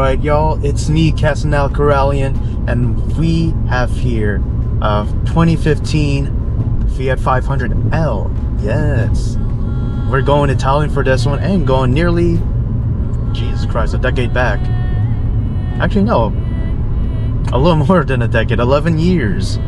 Alright y'all, it's me, Kasinal Koralian, and we have here 2015 Fiat 500L. Yes. We're going Italian for this one and going nearly, Jesus Christ, a decade back. Actually no, a little more than a decade, 11 years.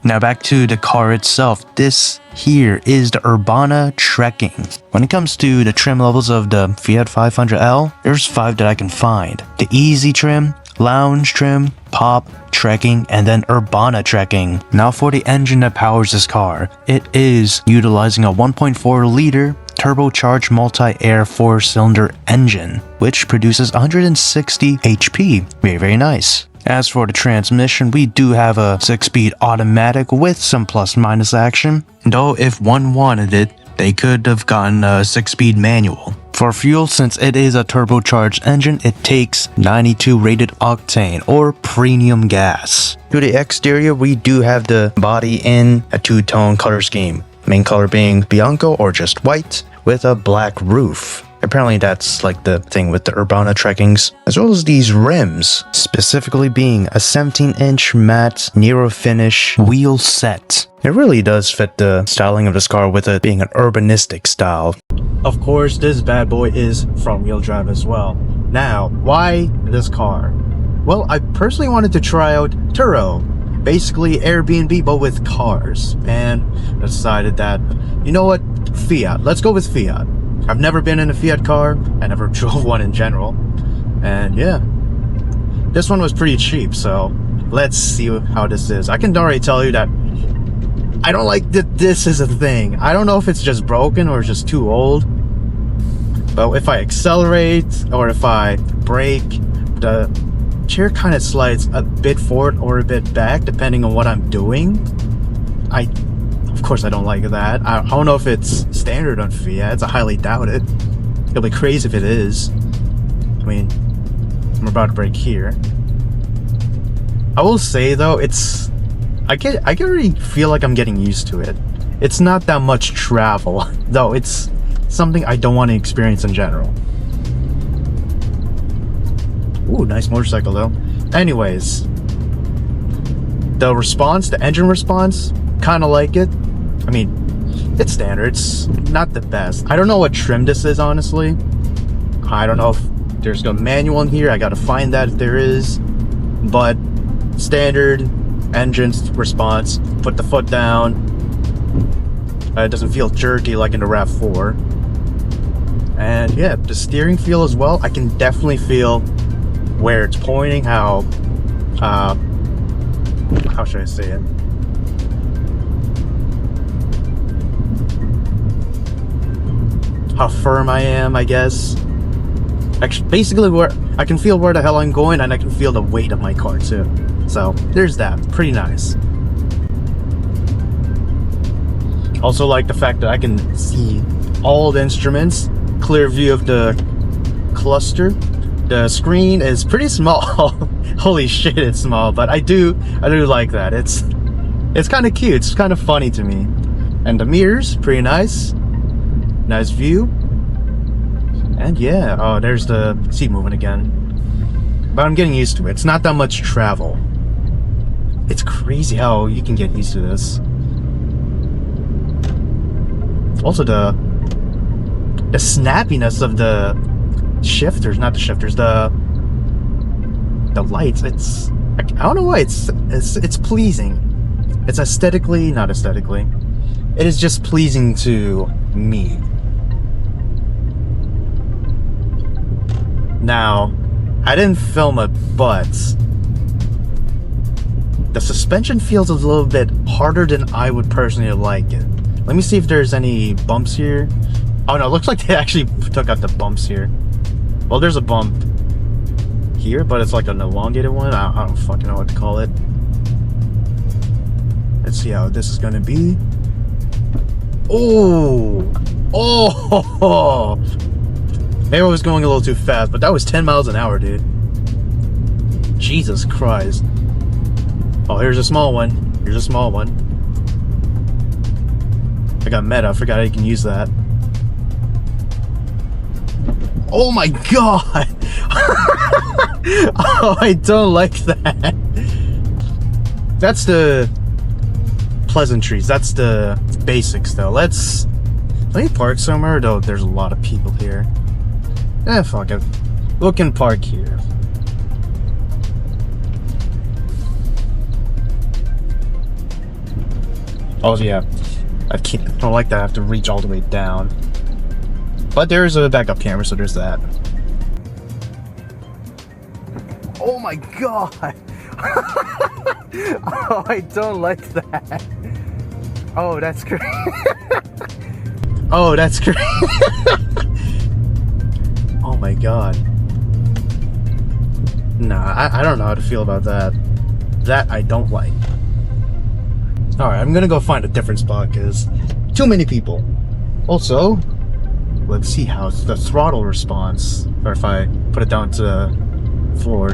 Now back to the car itself. This here is the Urbana Trekking. When it comes to the trim levels of the Fiat 500L, there's 5 that I can find. The Easy trim, Lounge trim, Pop, Trekking, and then Urbana Trekking. Now for the engine that powers this car. It is utilizing a 1.4 liter turbocharged multi-air 4-cylinder engine, which produces 160 HP. Very nice. As for the transmission, we do have a 6-speed automatic with some plus-minus action, though if one wanted it, they could have gotten a 6-speed manual. For fuel, since it is a turbocharged engine, it takes 92 rated octane or premium gas. To the exterior, we do have the body in a two-tone color scheme, main color being bianco or just white with a black roof. Apparently that's like the thing with the Urbana Trekkings, as well as these rims, specifically being a 17-inch matte nero finish wheel set. It really does fit the styling of this car with it being an urbanistic style. Of course, this bad boy is front-wheel drive as well. Now, why this car? Well, I personally wanted to try out Turo, basically Airbnb but with cars, and decided that, you know what, Fiat, let's go with Fiat. I've never been in a Fiat car, I never drove one in general, and yeah, this one was pretty cheap, so let's see how this is. I can already tell you that I don't like that this is a thing. I don't know if it's just broken or just too old, but if I accelerate or if I brake, the chair kind of slides a bit forward or a bit back depending on what I'm doing. Of course I don't like that. I don't know if it's standard on Fiat. I highly doubt it. It'll be crazy if it is. I mean, I'm about to brake here. I will say though, I already feel like I'm getting used to it. It's not that much travel, though it's something I don't want to experience in general. Ooh, nice motorcycle though. Anyways, the engine response, kind of like it. I mean, it's standard, it's not the best. I don't know what trim this is, honestly. I don't know if there's a manual in here, I gotta find that if there is. But standard engine response, put the foot down. It doesn't feel jerky like in the RAV4. And yeah, the steering feel as well, I can definitely feel where it's pointing, how should I say it? How firm I am, I guess. Actually, basically where I can feel where the hell I'm going, and I can feel the weight of my car too. So there's that. Pretty nice. Also like the fact that I can see all the instruments, clear view of the cluster. The screen is pretty small. Holy shit, it's small, but I do like that. It's kind of cute. It's kind of funny to me. And the mirrors, pretty nice. Nice view. And yeah, oh, there's the seat movement again. But I'm getting used to it. It's not that much travel. It's crazy how you can get used to this. Also the snappiness of the shifters, not the shifters, the lights. I don't know why it's pleasing. It's not aesthetically. It is just pleasing to me. Now, I didn't film it, but the suspension feels a little bit harder than I would personally like it. Let me see if there's any bumps here. Oh no, it looks like they actually took out the bumps here. Well, there's a bump here, but it's like an elongated one. I don't fucking know what to call it. Let's see how this is gonna be. Oh! Maybe I was going a little too fast, but that was 10 miles an hour, dude. Jesus Christ. Oh, here's a small one. Here's a small one. I got meta. I forgot I can use that. Oh my god! Oh, I don't like that. That's the pleasantries. That's the basics, though. Let me park somewhere, though. There's a lot of people here. Fuck it. We can park here. Oh yeah, I don't like that. I have to reach all the way down. But there's a backup camera, so there's that. Oh my god! Oh, I don't like that. Oh, that's great. Oh, that's great. Oh my god. Nah, I don't know how to feel about that. That I don't like. Alright, I'm gonna go find a different spot because too many people. Also, let's see how the throttle responds, or if I put it down to the floor.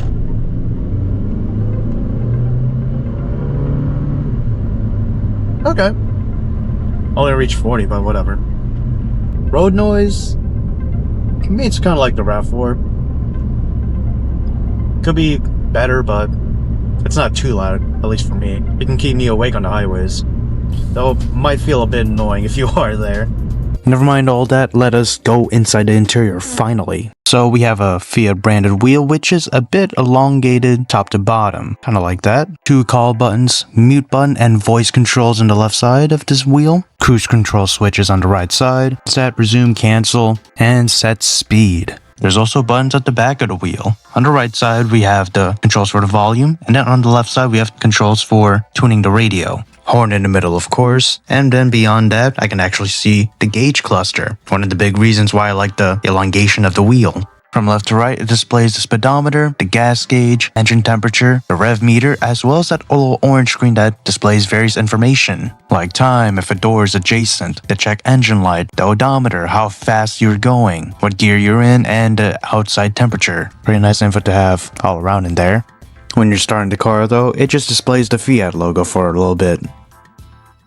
Okay. Only reached 40, but whatever. Road noise. To me, it's kind of like the RAV4. Could be better, but it's not too loud, at least for me. It can keep me awake on the highways. Though it might feel a bit annoying if you are there. Never mind all that, let us go inside the interior finally. So we have a Fiat branded wheel, which is a bit elongated top to bottom. Kind of like that. 2 call buttons, mute button, and voice controls on the left side of this wheel. Cruise control switches on the right side. Set, resume, cancel, and set speed. There's also buttons at the back of the wheel. On the right side, we have the controls for the volume, and then on the left side, we have controls for tuning the radio. Horn in the middle, of course, and then beyond that, I can actually see the gauge cluster. One of the big reasons why I like the elongation of the wheel. From left to right, it displays the speedometer, the gas gauge, engine temperature, the rev meter, as well as that little orange screen that displays various information, like time, if a door is adjacent, the check engine light, the odometer, how fast you're going, what gear you're in, and the outside temperature. Pretty nice info to have all around in there. When you're starting the car though, it just displays the Fiat logo for a little bit.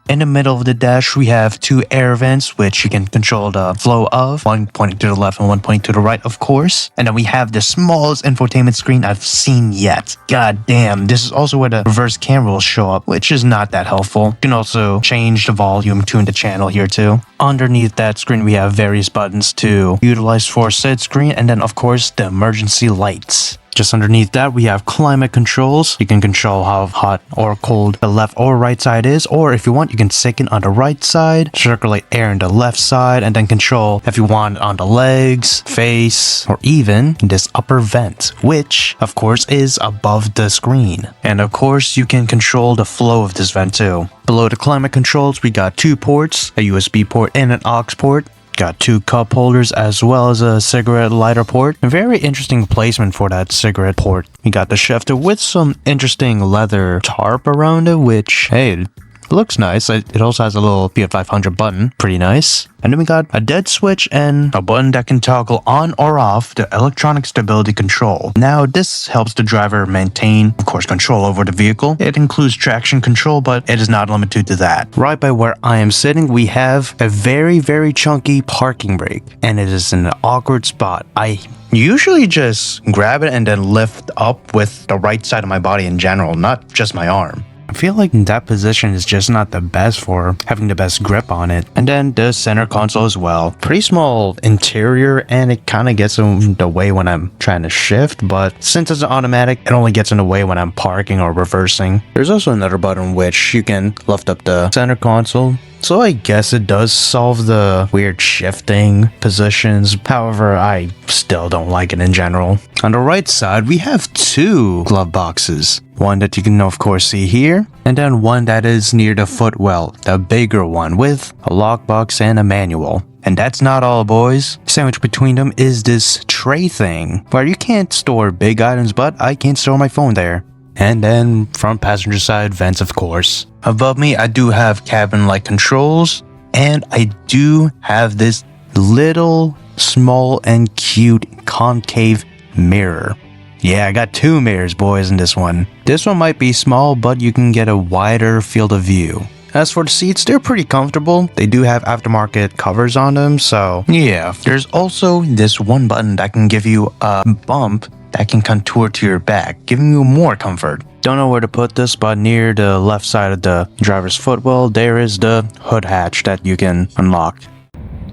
In the middle of the dash, we have 2 air vents, which you can control the flow of, one pointing to the left and one pointing to the right, of course. And then we have the smallest infotainment screen I've seen yet. God damn, this is also where the reverse camera will show up, which is not that helpful. You can also change the volume, tune the channel here too. Underneath that screen, we have various buttons to utilize for said screen, and then of course, the emergency lights. Just underneath that, we have climate controls. You can control how hot or cold the left or right side is, or if you want, you can stick it on the right side, circulate air in the left side, and then control if you want on the legs, face, or even this upper vent, which of course is above the screen. And of course, you can control the flow of this vent too. Below the climate controls, we got 2 ports, a USB port and an aux port. Got 2 cup holders as well as a cigarette lighter port. A very interesting placement for that cigarette port. We got the shifter with some interesting leather tarp around it, which, hey, it looks nice. It also has a little Fiat 500 button. Pretty nice. And then we got a dead switch and a button that can toggle on or off the electronic stability control. Now, this helps the driver maintain, of course, control over the vehicle. It includes traction control, but it is not limited to that. Right by where I am sitting, we have a very, very chunky parking brake, and it is in an awkward spot. I usually just grab it and then lift up with the right side of my body in general, not just my arm. I feel like that position is just not the best for having the best grip on it. And then the center console as well. Pretty small interior, and it kind of gets in the way when I'm trying to shift, but since it's an automatic, it only gets in the way when I'm parking or reversing. There's also another button which you can lift up the center console. So I guess it does solve the weird shifting positions. However, I still don't like it in general. On the right side, we have 2 glove boxes. One that you can of course see here, and then one that is near the footwell, the bigger one with a lockbox and a manual. And that's not all, boys. Sandwiched between them is this tray thing, where you can't store big items, but I can store my phone there. And then front passenger side vents, of course. Above me, I do have cabin-like controls, and I do have this little, small, and cute concave mirror. Yeah, I got 2 mirrors, boys, in this one. This one might be small, but you can get a wider field of view. As for the seats, they're pretty comfortable. They do have aftermarket covers on them, so yeah. There's also this one button that can give you a bump that can contour to your back, giving you more comfort. Don't know where to put this, but near the left side of the driver's footwell, there is the hood hatch that you can unlock.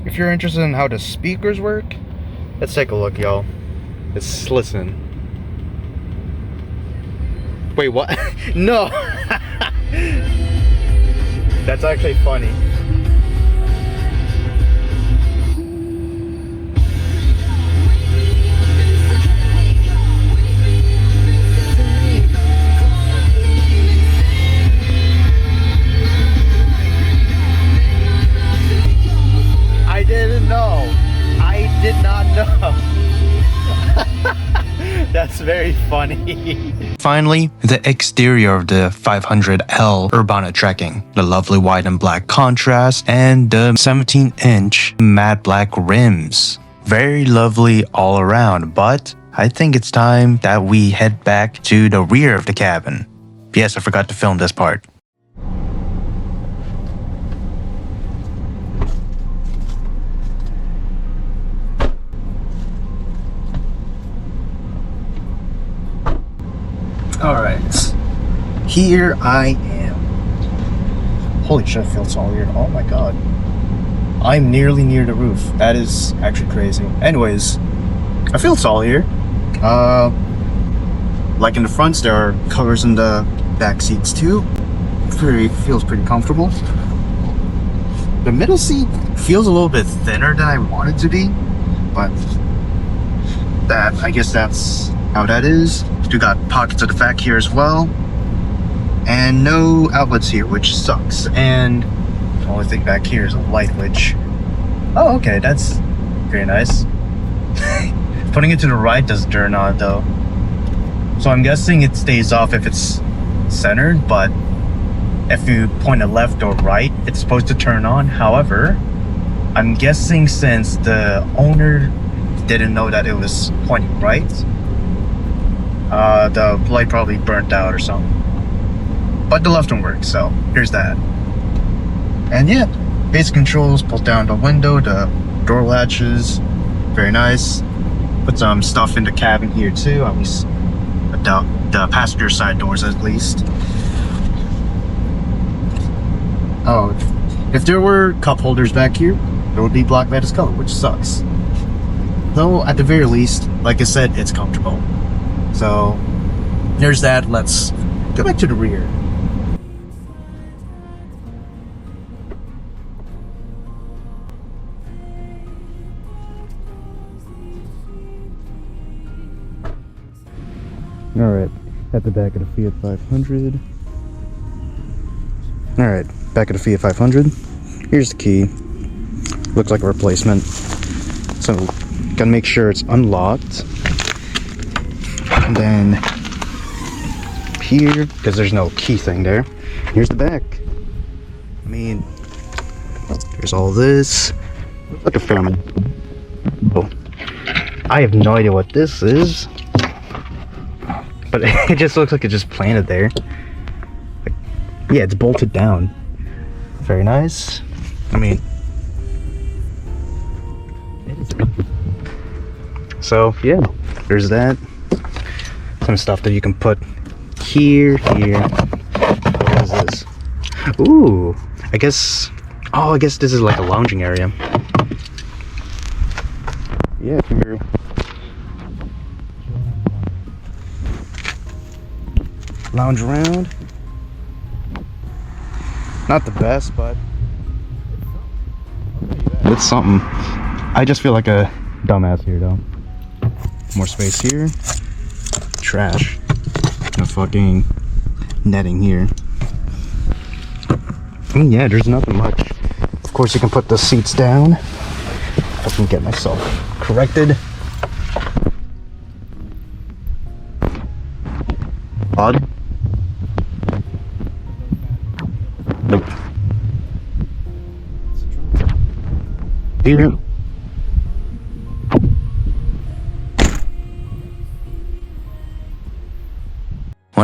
If you're interested in how the speakers work, let's take a look, y'all. Let's listen. Wait, what? No! That's actually funny. I didn't know. I did not know. That's very funny. Finally, the exterior of the 500L Urbana Trekking. The lovely white and black contrast and the 17-inch matte black rims. Very lovely all around, but I think it's time that we head back to the rear of the cabin. Yes, I forgot to film this part. Alright, here I am. Holy shit, I feel so weird. Oh my god. I'm nearly near the roof. That is actually crazy. Anyways, I feel tall here. Like in the fronts, there are covers in the back seats too. Feels pretty comfortable. The middle seat feels a little bit thinner than I want it to be, but I guess that's how that is. You got pockets of the back here as well, and no outlets here, which sucks. And the only thing back here is a light, which, oh, okay, that's very nice. Putting it to the right doesn't turn on though, so I'm guessing it stays off if it's centered, but if you point it left or right, it's supposed to turn on. However, I'm guessing since the owner didn't know that it was pointing right, the light probably burnt out or something. But the left one works, so here's that. And yeah, basic controls: pull down the window, the door latches, very nice. Put some stuff in the cabin here too, at least the passenger side doors at least. Oh, if there were cup holders back here, there would be black Metis color, which sucks. Though at the very least, like I said, it's comfortable. So there's that. Let's go back to the rear. Alright, at the back of the Fiat 500. Alright, back of the Fiat 500. Here's the key. Looks like a replacement. So, gotta make sure it's unlocked. And then here, because there's no key thing there, here's the back. I mean, there's all this. Looks like a fair amount. Oh, I have no idea what this is, but it just looks like it just planted there. Like, yeah, it's bolted down. Very nice. I mean, so yeah, there's that. Some stuff that you can put here. What is this? Ooh, I guess this is like a lounging area. Yeah, come here. Lounge around. Not the best, but it's something. I just feel like a dumbass here though. More space here. Trash. No fucking netting here. I mean, yeah, there's nothing much. Of course, you can put the seats down. If I can get myself corrected. Odd. Nope. Here.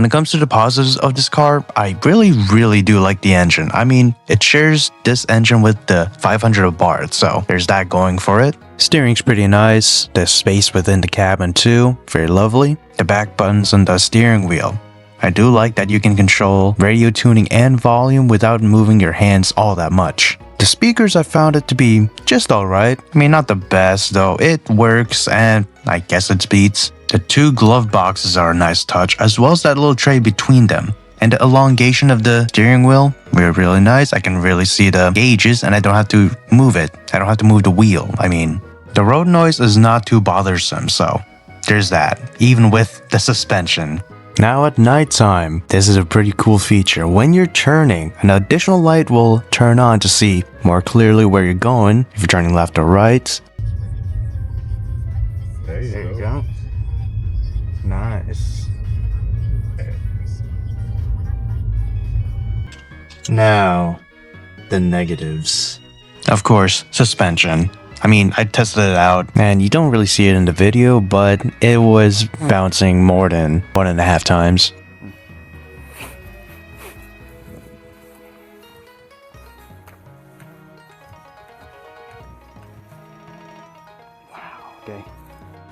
When it comes to the positives of this car, I really do like the engine. I mean, it shares this engine with the 500 Ubar, so there's that going for it. Steering's pretty nice, the space within the cabin too, very lovely. The back buttons on the steering wheel. I do like that you can control radio tuning and volume without moving your hands all that much. The speakers, I found it to be just alright. I mean, not the best though, it works and I guess it beats. The two glove boxes are a nice touch, as well as that little tray between them. And the elongation of the steering wheel, really nice. I can really see the gauges and I don't have to move it. I don't have to move the wheel. I mean, the road noise is not too bothersome, so there's that, even with the suspension. Now at nighttime, this is a pretty cool feature. When you're turning, an additional light will turn on to see more clearly where you're going, if you're turning left or right. There you go. Nice. Now, the negatives. Of course, suspension. I mean, I tested it out, and you don't really see it in the video, but it was bouncing more than 1.5 times. Wow, okay.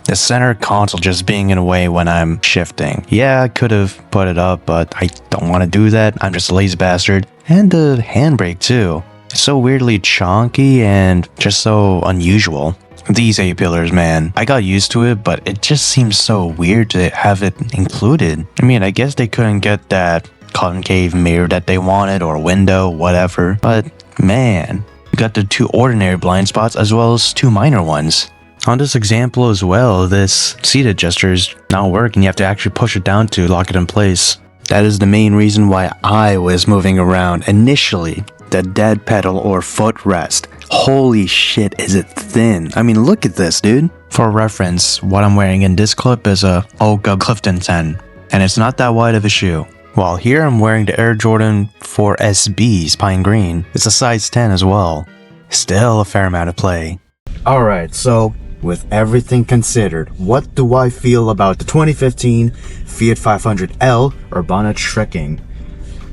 The center console just being in a way when I'm shifting. Yeah, I could have put it up, but I don't want to do that. I'm just a lazy bastard. And the handbrake too. It's so weirdly chonky and just so unusual. These A-pillars, man, I got used to it, but it just seems so weird to have it included. I mean, I guess they couldn't get that concave mirror that they wanted or window, whatever, but man, you got the 2 ordinary blind spots as well as 2 minor ones. On this example as well, this seat adjuster is not working. You have to actually push it down to lock it in place. That is the main reason why I was moving around initially. The dead pedal or footrest. Holy shit, is it thin. I mean, look at this, dude. For reference, what I'm wearing in this clip is a Okabe Clifton 10, and it's not that wide of a shoe. While here I'm wearing the Air Jordan 4 SB's Pine Green. It's a size 10 as well. Still a fair amount of play. Alright, so with everything considered, what do I feel about the 2015 Fiat 500L Urbana Trekking?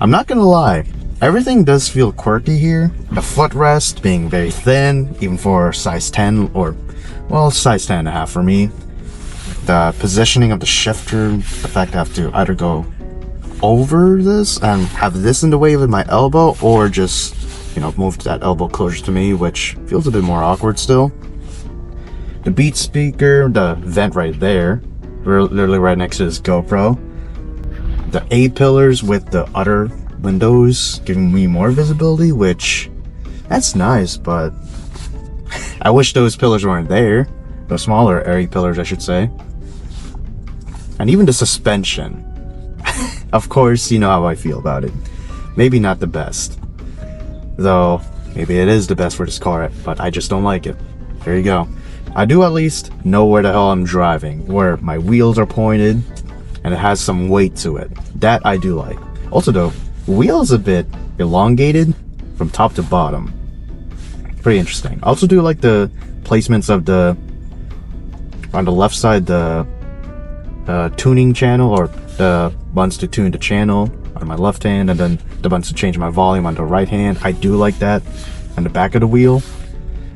I'm not gonna lie, everything does feel quirky here. The footrest being very thin, even for size 10 or, well, size 10 and a half for me. The positioning of the shifter, the fact I have to either go over this and have this in the way with my elbow, or just, you know, move that elbow closer to me, which feels a bit more awkward still. The Beat speaker, the vent right there, literally right next to this GoPro. The A-pillars with the other windows giving me more visibility, which that's nice, but I wish those pillars weren't there. Those smaller airy pillars, I should say. And even the suspension. Of course, you know how I feel about it. Maybe not the best, though maybe it is the best for this car, but I just don't like it. There you go. I do at least know where the hell I'm driving, where my wheels are pointed, and it has some weight to it. That I do like. Also though, wheel is a bit elongated from top to bottom. Pretty interesting. I also do like the placements of the, on the left side, the tuning channel, or the buttons to tune the channel on my left hand, and then the buttons to change my volume on the right hand. I do like that on the back of the wheel.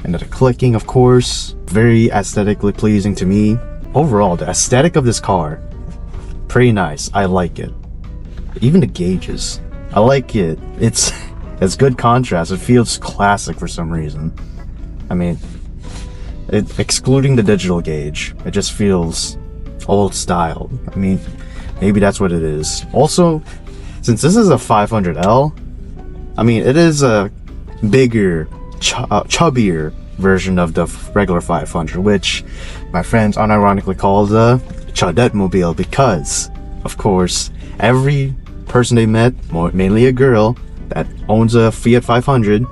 And the clicking, of course, very aesthetically pleasing to me. Overall, the aesthetic of this car, pretty nice. I like it. Even the gauges, I like it. It's good contrast. It feels classic for some reason. I mean, excluding the digital gauge, it just feels old style. I mean, maybe that's what it is. Also, since this is a 500L, I mean, it is a bigger, chubbier version of the regular 500, which my friends unironically call the Chudette Mobile, because, of course, every person they met, mainly a girl, that owns a Fiat 500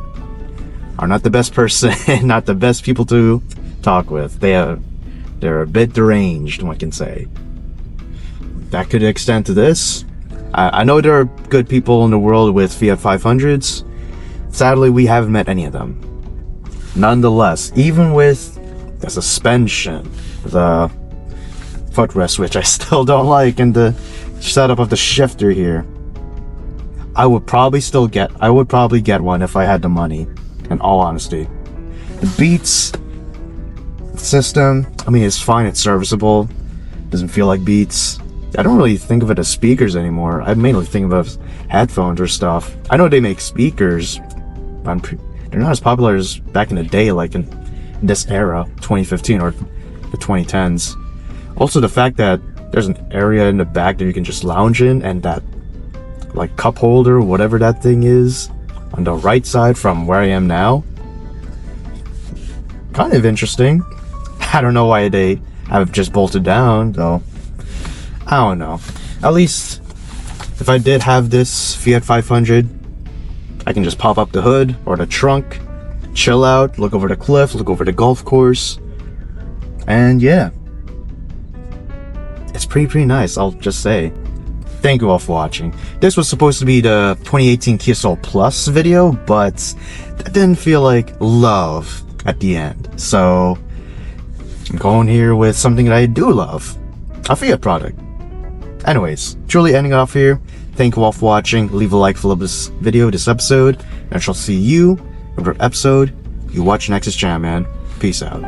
are not the best person, not the best people to talk with. They're a bit deranged, one can say. That could extend to this. I know there are good people in the world with Fiat 500s. Sadly, we haven't met any of them. Nonetheless, even with the suspension, the footrest, which I still don't like, and the setup of the shifter here. I would probably get one if I had the money, in all honesty. The Beats system, I mean, it's fine, it's serviceable. Doesn't feel like Beats. I don't really think of it as speakers anymore. I mainly think of it as headphones or stuff. I know they make speakers, but they're not as popular as back in the day, like in this era, 2015 or the 2010s. Also, the fact that there's an area in the back that you can just lounge in, and that like cup holder, whatever that thing is, on the right side from where I am now. Kind of interesting. I don't know why they have just bolted down, though. I don't know. At least, if I did have this Fiat 500, I can just pop up the hood or the trunk, chill out, look over the cliff, look over the golf course, and yeah. It's pretty nice, I'll just say. Thank you all for watching. This was supposed to be the 2018 Kia Soul Plus video, but that didn't feel like love at the end. So I'm going here with something that I do love, a Fiat product. Anyways, truly ending off here. Thank you all for watching. Leave a like for this video, this episode, and I shall see you in another episode. You watch next channel, man. Peace out.